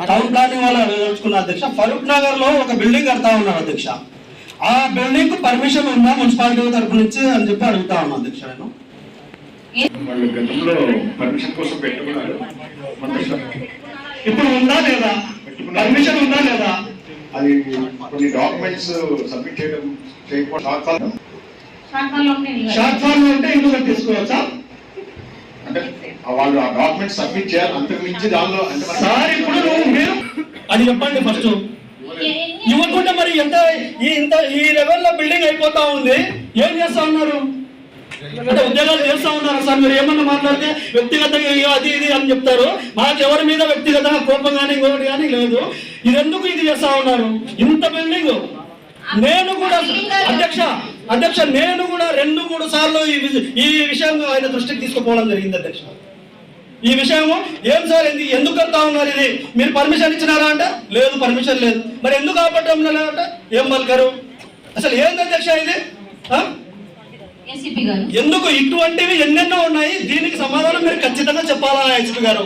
Town planning వాళ్ళు అడగదలుచుకున్న అధ్యక్ష, ఫరూక్ నగర్ లో ఒక బిల్డింగ్ కడతా ఉన్నారు అధ్యక్ష. ఆ బిల్డింగ్ కు పర్మిషన్ ఉందా మున్సిపాలిటీ తరఫు నుంచి అని చెప్పి అడుగుతా ఉన్నా అధ్యక్ష. నేను వాళ్ళు గతంలో పర్మిషన్ కోసం పెట్టుకున్నారు, ఇప్పుడు ఉందా లేదా, పర్మిషన్ ఉందా లేదా? అది కొన్ని డాక్యుమెంట్స్ సబ్మిట్ చేయకపోతే షార్ట్ ఫాల్ ఉంటే ఇల్లు కట్టేసుకోవచ్చా? అంటే వాళ్ళు ఆ డాక్యుమెంట్స్ సబ్మిట్ చేయాలి, అంతకు మించి దానిలో అంటే సార్ ఇప్పుడు మీరు అది చెప్పండి ఫస్ట్. ఇవ్వకుండా మరి ఈ లెవెల్లో బిల్డింగ్ అయిపోతా ఉంది, ఏం చేస్తా ఉన్నారు? అంటే ఉద్యోగాలు చేస్తా ఉన్నారు సార్. మీరు ఏమన్నా మాట్లాడితే వ్యక్తిగతంగా అది ఇది అని చెప్తారు. మాకు ఎవరి మీద వ్యక్తిగతంగా కోపం కానీ ఇంకొకటి కానీ లేదు. ఇది ఎందుకు ఇది చేస్తా ఉన్నారు? ఇంత బిల్డింగ్ నేను కూడా అధ్యక్ష నేను కూడా 2-3 సార్లు ఈ విషయం ఆయన దృష్టికి తీసుకుపోవడం జరిగింది అధ్యక్ష. ఈ విషయము ఏం సార్ ఎందుకు కడతా ఉన్నారు, ఇది మీరు పర్మిషన్ ఇచ్చినారా అంటే లేదు పర్మిషన్ లేదు. మరి ఎందుకు ఆపటం లేదంటే ఏం పలకరు? అసలు ఏంది అధ్యక్ష ఇది? ఎందుకు ఇటువంటివి ఎన్నెన్నో ఉన్నాయి. దీనికి సమాధానం మీరు ఖచ్చితంగా చెప్పాలా ఎస్పీ గారు?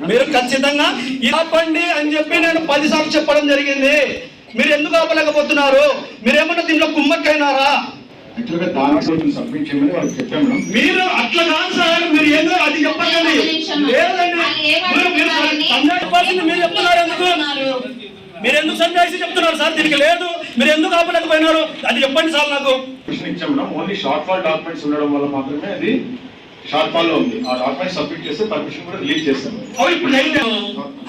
మీరు ఖచ్చితంగా ఆపండి అని చెప్పి నేను 10 సార్లు చెప్పడం జరిగింది. మీరు ఎందుకు ఆపలేకపోతున్నారు? మీరేమన్నా దీంట్లో కుమ్మక్కైనారా? మీరు అట్లా కాదు సార్, మీరు ఏదో అది చెప్పండి. లేదండి మీరు చెప్తున్నారు ఎందుకు? మీరు ఎందుకు సంజాయిషి చెప్తున్నారు సార్? దీనికి లేదు, మీరు ఎందుకు ఆపలేకపోయినారు అది చెప్పండి సార్ నాకు. ఓన్లీ షార్ట్ ఫాల్ డాక్యుమెంట్స్ ఉండడం వల్ల మాత్రమే అది షార్ట్ ఫాల్ లో ఉంది. ఆ డాక్యుమెంట్ సబ్మిట్ చేస్తే పర్మిషన్ కూడా రిలీజ్ చేస్తాం.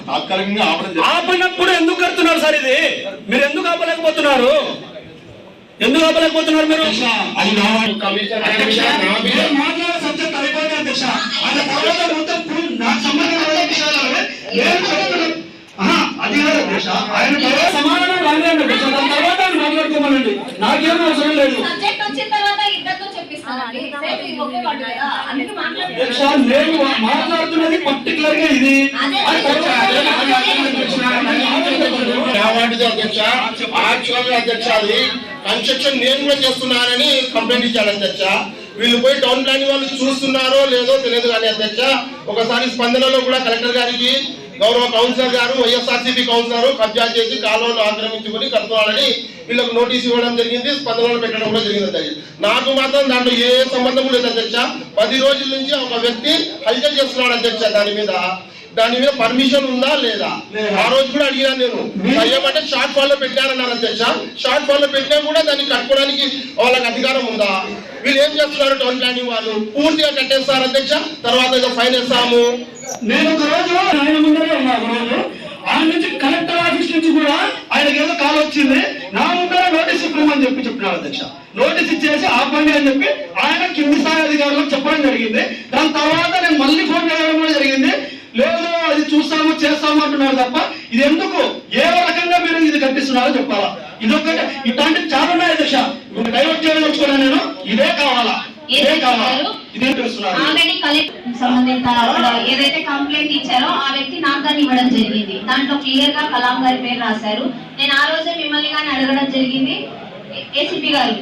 తాత్కాలికంగా ఆపనప్పుడు ఎందుకు కడుతున్నారు సార్? ఇది మీరు ఎందుకు ఆపలేకపోతున్నారు? ఎందుకు ఆపలేకపోతున్నారు మీరు? మాట్లాడే సబ్జెక్ట్ అయిపోయింది అధ్యక్ష. అది కాదు అధ్యక్ష, ఆయన సమాధానం రాలేండి అధ్యక్ష. దాని తర్వాత మాట్లాడుకోమనండి, నాకేం అవసరం లేదు అధ్యక్ష. నేను మాట్లాడుతున్నది పర్టికులర్ గా ఇది అధ్యక్ష. అది కన్స్ట్రక్షన్ నేను కూడా చేస్తున్నానని కంప్లైంట్ ఇచ్చాడు అధ్యక్ష. వీళ్ళు పోయి టౌన్ ప్లానింగ్ వాళ్ళు చూస్తున్నారో లేదో తెలియదు కానీ అధ్యక్ష, ఒకసారి స్పందనలో కూడా కలెక్టర్ గారికి గౌరవ కౌన్సిలర్ గారు వైఎస్ఆర్సీపీ కౌన్సిలర్ కబ్జా చేసి కాలువలు ఆక్రమించుకొని కడుతున్నారని వీళ్ళకు నోటీస్ ఇవ్వడం జరిగింది, స్పందనలో పెట్టడం కూడా జరిగింది అధ్యక్ష. నాకు మాత్రం దాంట్లో ఏ సంబంధం లేదు అధ్యక్ష. 10 రోజుల నుంచి ఒక వ్యక్తి హల్చల్ చేస్తున్నాడు అధ్యక్ష. దాని మీద పర్మిషన్ ఉందా లేదా ఆ రోజు కూడా అడిగినాను నేను. ఏమంటే షార్ట్ ఫాల్ లో పెట్టారన్నారు అధ్యక్ష. షార్ట్ ఫాల్ లో పెట్టినా కూడా దాన్ని కట్టుకోవడానికి వాళ్ళకి అధికారం ఉందా? వీళ్ళు ఏం చేస్తున్నారు? టౌన్ ప్లానింగ్ వాళ్ళు పూర్తిగా కట్టేస్తారు అధ్యక్ష. తర్వాత ఫైన్ వేస్తాము. నేను ఒక రోజు ఆయన ముందరే ఉన్నాను. ఆయన నుంచి కలెక్టర్ ఆఫీస్ నుంచి కూడా ఆయనకి ఏదో కాల్ వచ్చింది, నా ముందర నోటీస్ ఇవ్వమని చెప్పి చెప్తున్నాడు అధ్యక్ష. నోటీస్ ఇచ్చేసి ఆపండి అని చెప్పి ఆయన కింది స్థాయి అధికారులకు చెప్పడం జరిగింది. దాని తర్వాత నేను మళ్ళీ ఫోన్ చేయడం కూడా జరిగింది. లేదు అది చూస్తాము చేస్తాము అంటున్నారు తప్ప ఇది ఎందుకు ఏ రకంగా మీరు ఇది కట్టిస్తున్నారో చెప్పాలా? ఇదొక్కటే, ఇట్లాంటివి చాలా ఉన్నాయి అధ్యక్ష. డైవర్ట్ చేయడం వచ్చుకున్నా నేను ఇదే కావాలా సంబంధిత ఏదైతే కంప్లైంట్ ఇచ్చారో ఆ వ్యక్తి నాకు దాన్ని ఇవ్వడం జరిగింది. దాంట్లో క్లియర్ గా కలాం గారి పేరు రాశారు. నేను ఆ రోజే మిమ్మల్ని కానీ అడగడం జరిగింది ఏసీపీ గారు.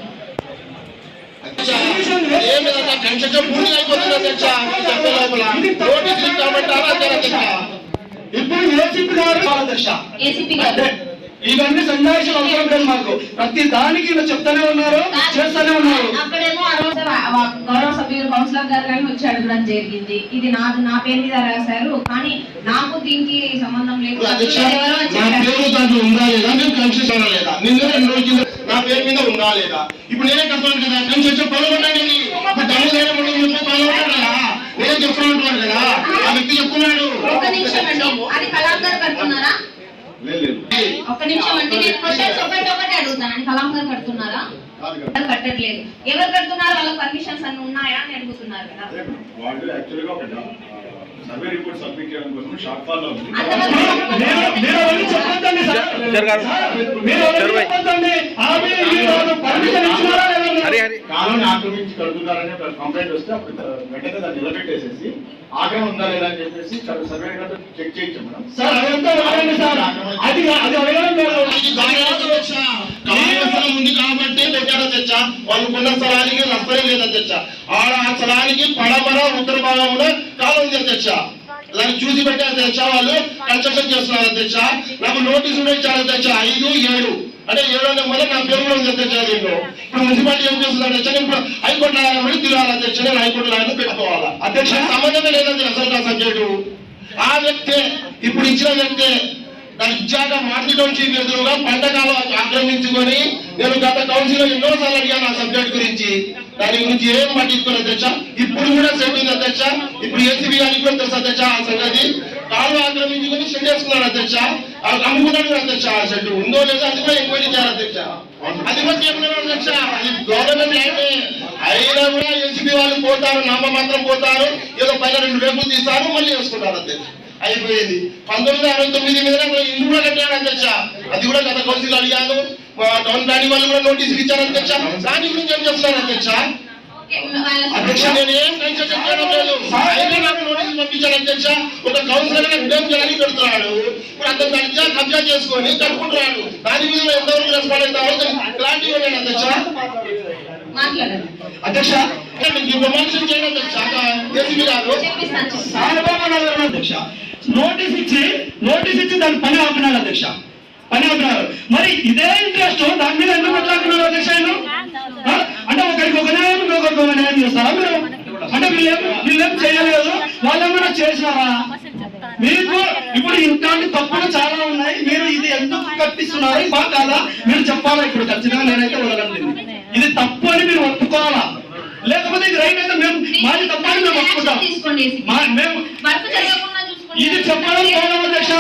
ఇవన్నీ సందేశాలు అవసరం లేదు మాకు. ప్రతి దానికి చెప్తానే ఉన్నారు, చేస్తానే ఉన్నారు. అక్కడేమో ఆ రోజు గౌరవ సభ్యులు కౌన్సిలర్ గారు కానీ వచ్చి అడగడం జరిగింది. ఇది నా పేరు మీద రాశారు కానీ నాకు దీనికి సంబంధం లేదు. నా పేరు మీద ఉందా లేదా? ఇప్పుడు నేనే కడుతున్నాను కదా, కన్స్ట్రక్షన్ పనులున్నాయి. నేనే చెప్తున్నాను కదా, ఆ వ్యక్తి చెప్తున్నాడు. ఒక నిమిషం అండి, అది కలాం గారు కడుతున్నారా? ఒక నిమిషం అండి, నేను క్వశ్చన్స్ ఒకటి అడుగుతాను. కలాం గారు కడుతున్నారా? కట్టట్లేదు. ఎవరు కడుతున్నారు? వాళ్ళ పర్మిషన్స్ అన్ని ఉన్నాయా అని అడుగుతున్నారు కదా. సర్వే రిపోర్ట్ సబ్మిట్ చేయడం కోసం షార్ట్ ఫాల్ లో ఉంది. కాలువని ఆక్రమించి కడుతున్నారని కంప్లైంట్ వస్తే అప్పుడు వెంటనే దాన్ని నిలబెట్టేసేసి ఆక్రమణ ఉందా లేదా అని చెప్పేసి సర్వే చెక్ చేయించాం మేడం. ఉంది కాబట్టి పెట్టారు తెచ్చా. వాళ్ళు కొన్న స్థలానికి నష్టమే లేదా తెచ్చా. ఆ స్థలానికి పడమర ఉత్తర భాగంలో కాలం ఉంది తెచ్చా. దాన్ని చూసి పెట్టి అధ్యక్ష వాళ్ళు కన్స్ట్రక్షన్ చేస్తున్నారు అధ్యక్ష. నాకు నోటీసు కూడా ఇచ్చారు అధ్యక్ష 5, 7 అంటే 7వ నెంబర్ నా పేరు కూడా ఉంది అధ్యక్ష. దీంట్లో ఇప్పుడు మున్సిపాలిటీ ఏం చేస్తుంది అధ్యక్ష, ఇప్పుడు హైకోర్టు లాయర్ తిరగాలి అధ్యక్ష. నేను హైకోర్టు లాయర్ని పెట్టుకోవాలా అధ్యక్ష? సంబంధమే లేదండి అసలు నా సబ్జెక్టు. ఆ వ్యక్తే ఇప్పుడు ఇచ్చిన వ్యక్తే దర్జాగా మార్చిలోంచి ఎదురుగా పంటకాలం ఆక్రమించుకొని నేను గత కౌన్సిల్ ఎన్నోసార్లు అడిగాను ఆ సబ్జెక్ట్ గురించి. దాని గురించి ఏం పట్టించుకోరు అధ్యక్ష. ఇప్పుడు కూడా సెట్ ఉంది అధ్యక్ష. ఇప్పుడు ఏసీబీ గారికి కూడా తెలుసు అధ్యక్ష ఆ సంగతి. కాళ్ళు ఆక్రమించుకొని షెడ్ వేసుకున్నాడు అధ్యక్ష. అమ్ముకున్నాడు కూడా అధ్యక్ష. ఆ షెడ్ ఉందో లేదో అది కూడా ఎంక్వైరీ చేయాలి అధ్యక్ష. అది కూడా చెప్పినాడు అధ్యక్ష. అది గవర్నమెంట్ ల్యాండ్ అయినా కూడా ఏసీబీ వాళ్ళు పోతారు, నామమాత్రం పోతారు, ఏదో పైన 2 రేపులు తీస్తారు, మళ్ళీ వేసుకుంటారు అధ్యక్ష. అయిపోయింది. 1969 మీద ఇల్లు కూడా కట్టాడు అధ్యక్ష. అది కూడా గత కౌన్సిల్ అడిగాను. టౌన్ ప్లానింగ్ వాళ్ళు కూడా నోటీసులు ఇచ్చారు అధ్యక్ష. దాని గురించి ఏం చేస్తున్నారు అధ్యక్ష? అధ్యక్ష నేను ఏం కన్స్ట్రక్షన్ చేయడం లేదు. అయినా నాకు నోటీసులు పంపించారు అధ్యక్ష. ఒక కౌన్సిలర్ బ్లేమ్ చేయాలని పెడుతున్నాడు. ఇప్పుడు అతను దర్జా కబ్జా చేసుకొని కట్టుకుంటున్నాడు. దాని మీద ఎంతవరకు రెస్పాండ్ అవుతారో క్లారిటీ ఇవ్వండి అధ్యక్ష. అధ్యక్ష ప్రమోషన్ చేయండి అధ్యక్ష. ఏసీబీ గారు అధ్యక్ష నోటీస్ ఇచ్చి దాని పని ఆపినాడు అధ్యక్ష. పని ఆపినారు. మరి ఇదే ఇంట్రెస్ట్ దాని మీద ఎందుకు మాట్లాడుతున్నారు అధ్యక్ష? అంటే ఒకరికి ఒక న్యాయం ఇంకొకరికి ఒక న్యాయం చేస్తారా మీరు? అంటే వీళ్ళేం చేయలేదు, వాళ్ళేమైనా చేసినారా? మీకు ఇప్పుడు ఇట్లాంటి తప్పులు చాలా ఉన్నాయి. మీరు ఇది ఎందుకు కట్టిస్తున్నారు బాగా కాదా మీరు చెప్పాలా? ఇప్పుడు ఖచ్చితంగా నేనైతే వదలండి. ఇది తప్పు అని మీరు ఒప్పుకోవాలా? లేకపోతే ఇది రైట్ అయితే మేము మాది తప్పని మేము ఒప్పుకుంటాం. ఇది చెప్పడం పోవడం అధ్యక్ష.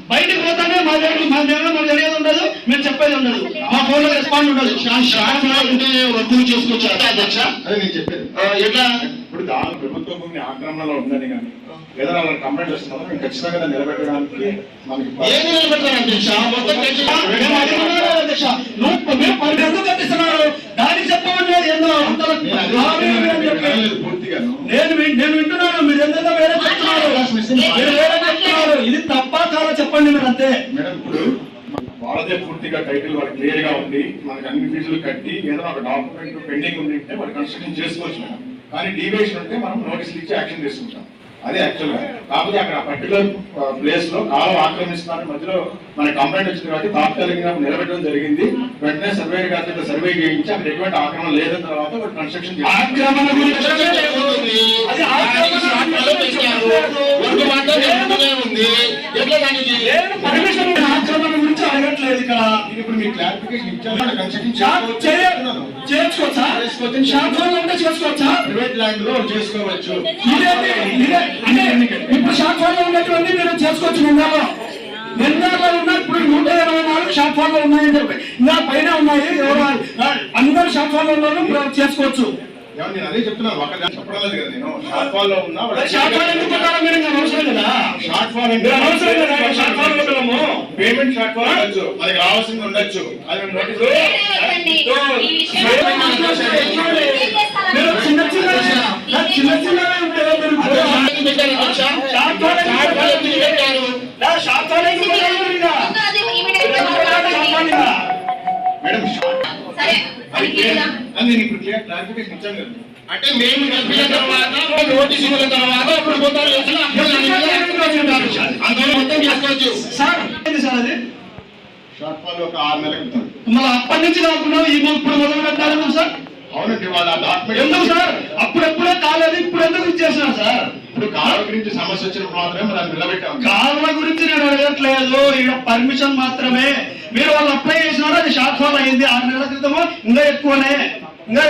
బయటకు పోతానే మా తెలియదు ఉండదు, మేము చెప్పేది ఉండదు, మా ఫోన్ లో రెస్పాండ్ ఉండదు. వర్కులు చేసుకోవచ్చు అధ్యక్ష. అదే నేను చెప్పేది. ఎట్లా ఇప్పుడు దాని ప్రభుత్వ భూమి ఆక్రమణలో ఉందని కానీ ఏదైనా వాళ్ళకి కంప్లైంట్ వస్తున్నారో మేము ఖచ్చితంగా దాన్ని నిలబెట్టడానికి మనకి ఏమి నిలబెడతారు అధ్యక్ష? మొత్తం అధ్యక్ష నువ్వు ఎందుకు కట్టిస్తున్నారు దానికి చెప్పమని ఏందో పూర్తిగాను నేను వింటున్నాను. మీరు ఎందుకంటే వేరే చెప్తున్నారు. ఇది తప్ప చాలా చెప్పండి మీరు అంతే. మేడం ఇప్పుడు వాళ్ళదే పూర్తిగా టైటిల్ వాళ్ళకి క్లియర్ గా ఉంది. మనకి అన్ని ఫీజులు కట్టి ఏదైనా ఒక డాక్యుమెంట్ పెండింగ్ ఉంది అంటే వాళ్ళు కన్స్ట్రక్షన్ చేసుకోవచ్చు మేడం. కానీ డీవియేషన్ ఉంటే మనం నోటీసులు ఇచ్చి యాక్షన్ తీసుకుంటాం. అదే యాక్చువల్ గా. కాకపోతే అక్కడ పర్టికులర్ ప్లేస్ లో కాలం ఆక్రమిస్తున్నారు, మధ్యలో మనకి కంప్లైంట్ వచ్చింది కాబట్టి తాత్కాలికంగా నిలబెట్టడం జరిగింది. వెంటనే సర్వే గారితో సర్వే చేయించి అక్కడ ఎటువంటి ఆక్రమణ లేదని తర్వాత కన్స్ట్రక్షన్ పర్మిషన్ ఆక్రమణ గురించి అడగట్లేదు ఇక్కడ. ఇప్పుడు మీ క్లారిఫికేషన్ ఇచ్చారు. చేసుకోవచ్చా? షార్ట్ ఫామ్ ఉంటే చేసుకోవచ్చా? ప్రైవేట్ ల్యాండ్ లో చేసుకోవచ్చు. ఇప్పుడు షార్ట్ ఫామ్ లో ఉన్నటువంటి మీరు చేసుకోవచ్చు. నిందాలో ఉన్న ఇప్పుడు 124 షార్ట్ ఫామ్ లో ఉన్నాయని చెప్పి ఇంకా పైన ఉన్నాయి. అందరూ షార్ట్ ఫామ్ లో ఉన్నారు, చేసుకోవచ్చు. నేను అదే చెప్తున్నాను. ఒక చెప్పడం లేదు కదా నేను. షార్ట్ ఫాల్ లో ఉన్నా షార్ట్ ఫాల్ ఎందుకు కొట్టాలో మీరు అవసరం కదా. షార్ట్ ఫాల్ అంటే అవసరం కదా. షార్ట్ ఫాల్ కొట్టడము పేమెంట్ షార్ట్ ఫాల్ ఉండొచ్చు, అది రావాల్సింది ఉండొచ్చు. అది నోటీస్ మీరు చిన్న చిన్నగా ఉంటారు. మేడం నేను ఇప్పుడు క్లియర్ క్లారిఫికేషన్ ఇచ్చాను కదా. అంటే మేము చెప్పిన తర్వాత నోటీస్ ఇవ్వల తర్వాత అప్పుడు పోతారు అందులో మొత్తం చేసుకోవచ్చు సార్. ఏంటి సార్ అది? షార్ట్ ఫాల్ ఒక 6 నెలల క్రితం. మళ్ళీ అప్పటి నుంచి కాకుండా ఇప్పుడు మొదలు పెట్టారు సార్. అవునండి. వాళ్ళ డాక్యుమెంట్ ఎందుకు సార్? అప్పుడెప్పుడే కాలేదు, ఇప్పుడు ఎందుకు ఇచ్చేసినారు సార్? ఇప్పుడు కాలువ గురించి సమస్య వచ్చినప్పుడు మాత్రమే దాన్ని నిలబెట్టాము. కాలువ గురించి నేను అడగట్లేదు, ఇక్కడ పర్మిషన్ మాత్రమే. మీరు వాళ్ళు అప్లై చేసినారు, అది షార్ట్ ఫాల్ అయింది 6 నెలల క్రితము. ఇంకా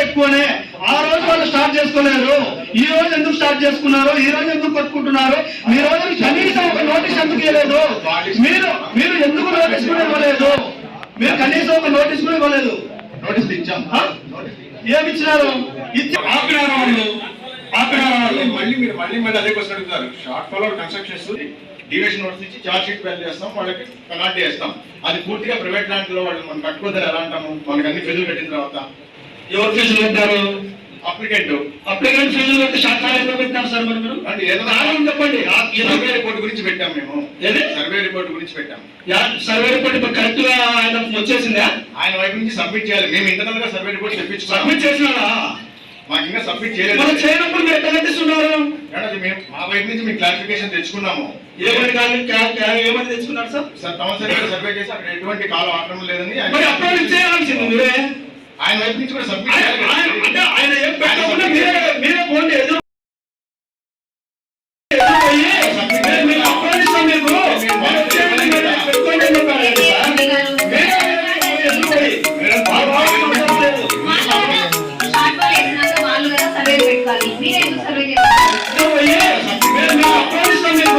ఎక్కువనే. ఆ రోజు వాళ్ళు స్టార్ట్ చేసుకోలేరు. ఈ రోజు ఎందుకు స్టార్ట్ చేసుకున్నారు? ఈ రోజు ఎందుకు కొట్టుకుంటున్నారు? మీ రోజు కనీసం ఒక నోటీస్ ఎందుకు ఇవ్వలేదు? మీరు ఎందుకు నోటీస్ కూడా ఇవ్వలేదు? మీరు కనీసం ఒక నోటీస్ కూడా ఇవ్వలేదు. నోటీసులు ఇచ్చాం. ఏమి ఇచ్చినారు? ఆపినారు వాళ్ళు. మళ్ళీ అదే క్వశ్చన్ అడుగుతారు. Short fall construction division notice ఇచ్చి చార్జ్ షీట్ ఫైల్ చేస్తాం, వాళ్ళకి పెనాల్టీ చేస్తాం. అది పూర్తిగా ప్రైవేట్ ల్యాండ్ లో వాళ్ళు మనం కట్టుకోదని ఎలా అంటాము? మనకి అన్ని ఫీజులు కట్టిన తర్వాత ఎవరు ఫీజులు కట్టారు? అప్లికెంట్ ఫీజులు కట్టి షార్ట్ ఫాల్ ఎందుకు పెట్టారు సార్? మరి మీరు అంటే ఏదైనా చెప్పండి. సర్వే రిపోర్ట్ గురించి పెట్టాం మేము. సర్వే రిపోర్ట్ గురించి పెట్టాం. సర్వే రిపోర్ట్ కరెక్ట్ గా ఆయన వచ్చేసిందా? ఆయన వైపు నుంచి సబ్మిట్ చేయాలి. మేము ఇంటర్నల్ గా సర్వే రిపోర్ట్ తెప్పించుకోవాలి. సబ్మిట్ చేసినారా? మాకు ఇంకా సబ్మిట్ మనం చేయలేదు. చేయనప్పుడు మీరు ఎట్లా కట్టిస్తున్నారు? మేడం, అది మేము మా వైపు నుంచి మేము క్లారిఫికేషన్ తెచ్చుకున్నాము. ఏమని ఏమని తెచ్చుకున్నారు సార్? సార్ తమసరిగా సర్వే చేసి అక్కడ ఎటువంటి కాలం ఆక్రమణ లేదని మరి అప్రోల్ చేయాల్సింది మీరే. ఆయన వైపు నుంచి కూడా సబ్మిట్ అంటే ఆయన ఏం పెట్టకుండా మీరే పోండి ఎదురు మీరు అప్రోల్ ఇస్తాం మీకు పెట్టుకోండి అని చెప్పారు కదా సార్. షార్ట్ ఫాల్ వేసినాక వాళ్ళు కదా సర్వే పెట్టుకోవాలి. మీరే ఎందుకు సర్వే చేస్తారు? అప్రోల్ ఇస్తాం మీకు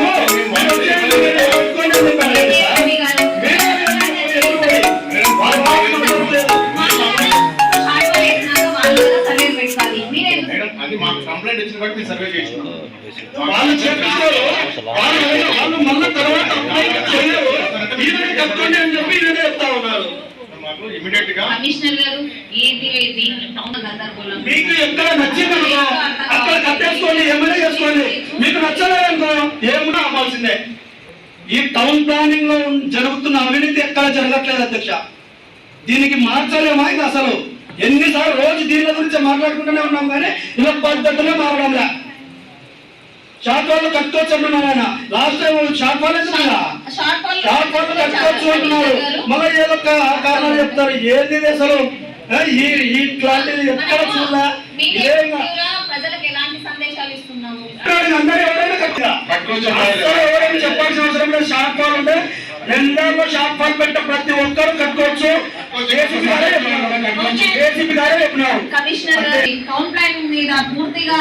పెట్టుకోండి అని చెప్పారు కదా సార్. అది మాకు కంప్లైంట్ ఇచ్చిన బట్టి మేము సర్వే చేసినాం. వాళ్ళు చేపిస్తారు, వాళ్ళు మళ్ళీ తర్వాత చేయరు. ఈయన కట్టుకోండి అని చెప్పి ఈయన చెప్తా ఉన్నారు. మాకు ఇమీడియట్ గా కమిషనర్ గారు ఏంటి టౌన్ గందరగోళం. మీకు ఎక్కడ నచ్చిందనుకో అక్కడ కట్టేసుకోండి, ఏమైనా చేసుకోండి. మీకు నచ్చలేదనుకో ఏమున్నా అవ్వాల్సిందే. ఈ టౌన్ ప్లానింగ్ లో జరుగుతున్న అవినీతి ఎక్కడ జరగట్లేదు అధ్యక్ష. దీనికి మార్చలేమా ఇది అసలు? ఎన్నిసార్లు రోజు దీని గురించి మాట్లాడుకుంటూనే ఉన్నాం కానీ ఇలా పద్ధతిలో మారడంలా. షార్ట్ వాళ్ళు కట్టుకోవచ్చు అంటున్నారు ఆయన. లాస్ట్ టైం షార్ట్ వాళ్ళు షార్ట్ వాళ్ళు కట్టుకోవచ్చు అంటున్నారు. మళ్ళీ ఏదో కారణాలు చెప్తారు. ఏంది అసలు ఇట్లాంటిది ఎక్కడ చూడలే. ప్రజలకు ఎలాంటి సందేశాలు ఇస్తున్నాము? అందరూ ఎవరైనా కట్టుగా ఎవరైనా చెప్పాల్సిన అవసరం లేదు. షార్ట్ ఫాల్ ఉంటే రెండేళ్ళలో షార్ట్ ఫాల్ పెట్టే ప్రతి ఒక్కరు కట్టుకోవచ్చు. కమిషనర్ గారు టౌన్ ప్లానింగ్ మీద పూర్తిగా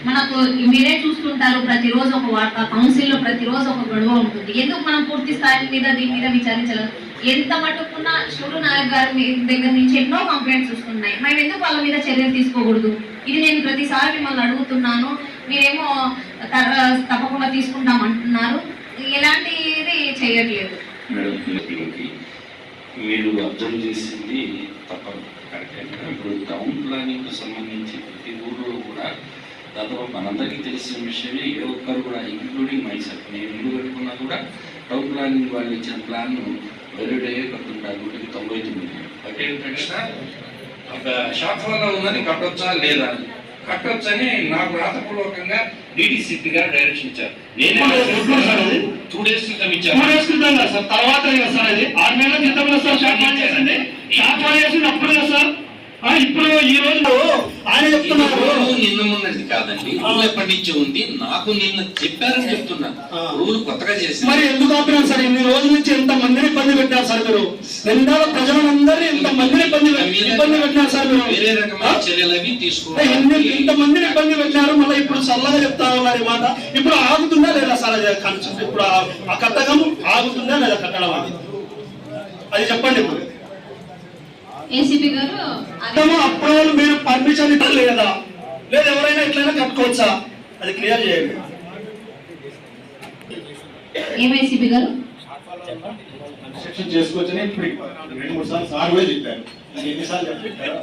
మనకు మీరే చూస్తుంటారు. ప్రతిరోజు ఒక వార్త, కౌన్సిల్ లో ప్రతిరోజు ఒక గొడవ ఉంటుంది. ఎందుకు మనం పూర్తి స్థాయి మీద దీని మీద విచారించలేదు? ఎంత మటుకున్న శివుడు నాయక్ గారి దగ్గర నుంచి ఎన్నో కంప్లైంట్స్ వస్తున్నాయి. మేము ఎందుకు వాళ్ళ మీద చర్యలు తీసుకోకూడదు? ఇది నేను ప్రతిసారి మిమ్మల్ని అడుగుతున్నాను. మీరేమో తప్పకుండా తీసుకుంటాం అంటున్నారు. ఎలాంటిది చేయట్లేదు. మీరు అబ్జర్వ్ చేసింది తప్పదు, కరెక్టే. ఇప్పుడు టౌన్ ప్లానింగ్ సంబంధించి ప్రతి ఊళ్ళో కూడా దాదాపు మనందరికీ తెలిసిన విషయమే. ఏ ఒక్కరు కూడా ఇంక్లూడింగ్ మైసెల్ఫ్, నేను ఇల్లు కట్టుకున్నా కూడా టౌన్ ప్లానింగ్ వాళ్ళు ఇచ్చిన ప్లాన్ వేరే డే కట్టుంటారు. 99 అంటే ఒక షార్ట్ ఫాల్లో ఉందని కట్టొచ్చా లేదా, కట్టొచ్చని నాకు రాతపూర్వకంగా DDCP గారు డైరెక్షన్ ఇచ్చారు. నేను 2 days క్రితం ఇచ్చాను. 2 days క్రితం కదా సార్, తర్వాత సార్ అది 6 నెలల క్రితం సార్ షార్ట్ ఫాల్ చేసింది. షార్ట్ ఫాల్ చేసింది అప్పుడు కదా సార్. ఇప్పుడు ఈ రోజు ఆయన చెప్తున్నారు నిన్న మొన్నది కాదండి, రూల్ ఎప్పటి నుంచి ఉంది. నాకు నిన్న చెప్పారని చెప్తున్నాను. రూల్ కొత్తగా చేసి మరి ఎందుకు ఆపినారు సార్? ఇన్ని రోజుల నుంచి ఎంత మందిని ఇబ్బంది పెట్టారు సార్ మీరు. రెండేళ్ల ప్రజలందరినీ ఇంత మందిని ఇబ్బంది పెట్టినారు సార్ మీరు. వేరే రకమైన చర్యలు అవి తీసుకోవాలి. ఇంత మందిని ఇబ్బంది పెట్టినారు. మళ్ళీ ఇప్పుడు చల్లగా చెప్తా ఉన్నారు ఈ మాట. ఇప్పుడు ఆగుతుందా లేదా సార్ అది కాన్సెప్ట్? ఇప్పుడు ఆ కట్టడం ఆగుతుందా లేదా కట్టడం అది చెప్పండి. ఇప్పుడు ఏసీపీ గారు అప్పుడు మీరు పర్మిషన్ ఇవ్వాలి లేదా, లేదా ఎవరైనా ఎట్లయినా కట్టుకోవచ్చా? అది క్లియర్ చేయండి. ఏసీపీ గారు కన్స్ట్రక్షన్ చేసుకోవచ్చని ఇప్పుడు 2-3 సార్లు సార్ కూడా చెప్పారు. ఎన్నిసార్లు చెప్పారు?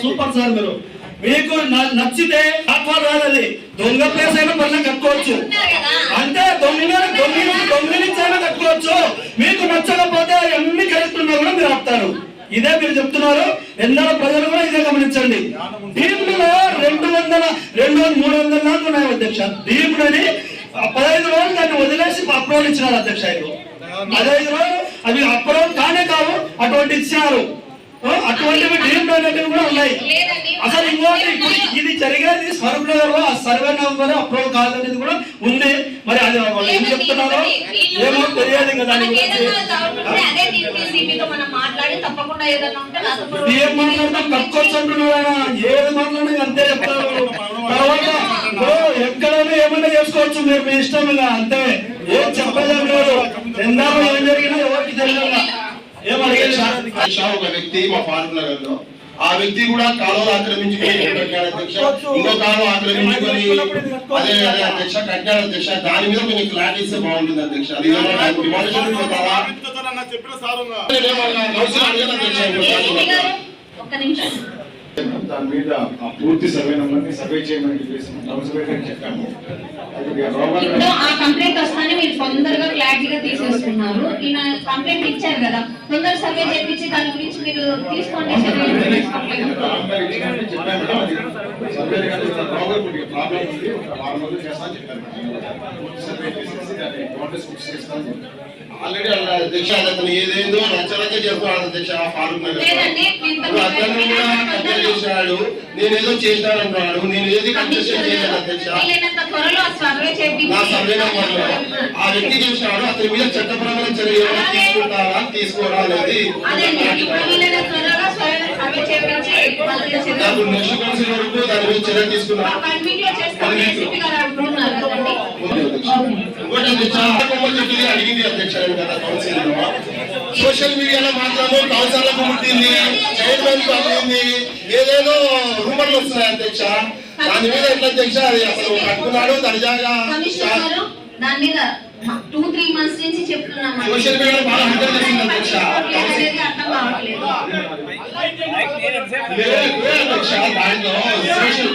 సూపర్ సార్ మీరు. మీకు నచ్చితే ఆఫర్ రాలేదు. దొంగ ప్లేస్ అయినా పనులు కట్టుకోవచ్చు. అంటే దొంగలించైనా కట్టుకోవచ్చు. మీకు నచ్చకపోతే అన్ని కరెక్టున్నా కూడా మీరు ఆపుతారు. ఇదే మీరు చెప్తున్నారు. ఎన్నో ప్రజలు కూడా ఇదే గమనించండి. భీములలో 200-300 దాకా ఉన్నాయి అధ్యక్ష. భీములని 15 రోజులు దాన్ని వదిలేసి అప్రోల్ ఇచ్చినారు అధ్యక్ష. 15 రోజులు అవి అప్రోల్ కానే కావు, అటువంటి ఇచ్చినారు. అటువంటివి డీమ్ అనేటివి కూడా ఉన్నాయి. అసలు ఇంకోటి ఇది జరిగేది స్వరూప్ నగర్ లో. ఆ సర్వే నెంబర్ అప్రూవ్ కాదనేది కూడా ఉంది. మరి అది వాళ్ళు ఏం చెప్తున్నారో ఏమో తెలియదు కదా. దాని గురించి ఏం మాట్లాడతాం, కట్టుకోవచ్చు అంటున్నారు ఆయన. ఏది మాట్లాడినా అంతే చెప్తారు. తర్వాత ఎక్కడైనా ఏమైనా చేసుకోవచ్చు మీరు మీ ఇష్టంగా, అంతే. ఏం చెప్పలేము లేదు. ఎందామో ఏం జరిగినా ఎవరికి తెలియదు. ఒక వ్యక్తి మా ఫారూక్ నగర్ లో, ఆ వ్యక్తి కూడా కాలువలు ఆక్రమించుకొని కట్టాడు అధ్యక్ష. ఇంకో కాలువ ఆక్రమించుకొని అదే అధ్యక్ష కట్టాడు అధ్యక్ష. దాని మీద కొంచెం క్లారిటీ ఇస్తే బాగుంటుంది అధ్యక్ష. అది ఒక్క నిమిషం దాని మీద ఆ పూర్తి సర్వే నెంబర్ని సర్వే చేయమని చెప్పేసి టౌన్ సర్వే గారికి చెప్పాము. అది ఇప్పుడు ఆ కంప్లైంట్ వస్తానే మీరు తొందరగా క్లారిటీగా తీసేసుకున్నారు. ఈయన కంప్లైంట్ ఇచ్చారు కదా, తొందర సర్వే చేయించి దాని గురించి మీరు తీసుకోండి. సర్వే ప్రాబ్లం ఉంది, ఒక వారం రోజులు చేస్తామని చెప్పారు. సర్వే చేసేసి దాన్ని నోటీస్ బుక్స్ చేస్తామని చెప్పారు. ఆల్రెడీ అధ్యక్ష అతను ఏదేందో నచ్చలకే చెప్తాడు అధ్యక్ష. ఫారూక్ నగర్ లేదండి, అతను కూడా కంప్లైంట్ చేశాడు, నేనేదో చేశానంటున్నాడు. నేను ఏది కన్సెషన్ చేయలేదు అధ్యక్ష. వీలైనంత త్వరలో ఆ సర్వే చేయించి నా సర్వే నెంబర్లో ఆ వ్యక్తి చేశాడు, అతని మీద చట్టపరమైన చర్య ఏమైనా తీసుకుంటారా తీసుకోరా అనేది అదేండి, ఇప్పుడు వీలైనంత త్వరగా సర్వే చేయించి వాళ్ళకి నాకు నెక్స్ట్ కౌన్సిల్ వరకు దాని మీద చర్య తీసుకున్నాను. కన్వీన్లో చేస్తాం ఏసీపీ గారు అంటున్నారు కదండి. ఇంకోటి అధ్యక్ష, కొమ్మలు చెప్పింది అడిగింది అధ్యక్ష నేను గత కౌన్సిల్ లో. సోషల్ మీడియాలో మాత్రము కౌన్సిలర్లకు పుట్టింది, చైర్మన్ పట్టింది, ఏదేదో రూమర్లు వస్తున్నాయి అధ్యక్ష. దాని మీద ఎట్లా అధ్యక్ష, అది అసలు కట్టుకున్నాడు దర్జాగా. కమిషనర్ గారు దాని మీద 2-3 months నుంచి చెప్తున్నాం. సోషల్ మీడియాలో బాగా హండ్రెడ్ చేసింది అధ్యక్ష. అనేది అర్థం కావట్లేదు. లేదు అధ్యక్ష, దాంట్లో సోషల్